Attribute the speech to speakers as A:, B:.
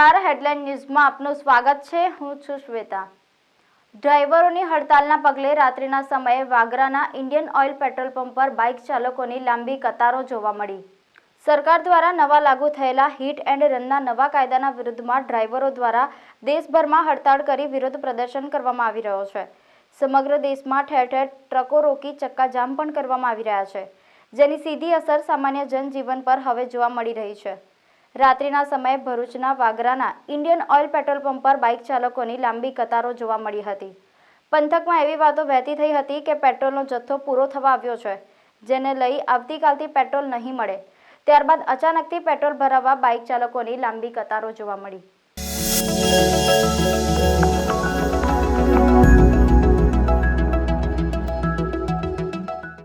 A: નમસ્કાર, હેડલાઇન ન્યૂઝમાં આપનું સ્વાગત છે। હું છું શ્વેતા। ડ્રાઈવરોની હડતાલના પગલે રાત્રિના સમયે વાગરાના ઇન્ડિયન ઓઇલ પેટ્રોલ પંપ પર બાઇક ચાલકોની લાંબી કતારો જોવા મળી। સરકાર દ્વારા નવા લાગુ થયેલા હિટ એન્ડ રનના નવા કાયદાના વિરુદ્ધમાં ડ્રાઈવરો દ્વારા દેશભરમાં હડતાળ કરી વિરોધ પ્રદર્શન કરવામાં આવી રહ્યો છે। સમગ્ર દેશમાં ઠેર ઠેર ટ્રકો રોકી ચક્કાજામ પણ કરવામાં આવી રહ્યા છે, જેની સીધી અસર સામાન્ય જનજીવન પર હવે જોવા મળી રહી છે। રાત્રિના સમયે ભરૂચના વાગરાના ઇન્ડિયન ઓઇલ પેટ્રોલ પંપ પર બાઇક ચાલકોની લાંબી કતારો જોવા મળી હતી। પંથકમાં એવી વાતો વહેતી થઈ હતી કે પેટ્રોલનો જથ્થો પૂરો થવા આવ્યો છે, જેને લઈ આવતીકાલથી પેટ્રોલ નહીં મળે। ત્યારબાદ અચાનકથી પેટ્રોલ ભરાવવા બાઇક ચાલકોની લાંબી કતારો જોવા મળી।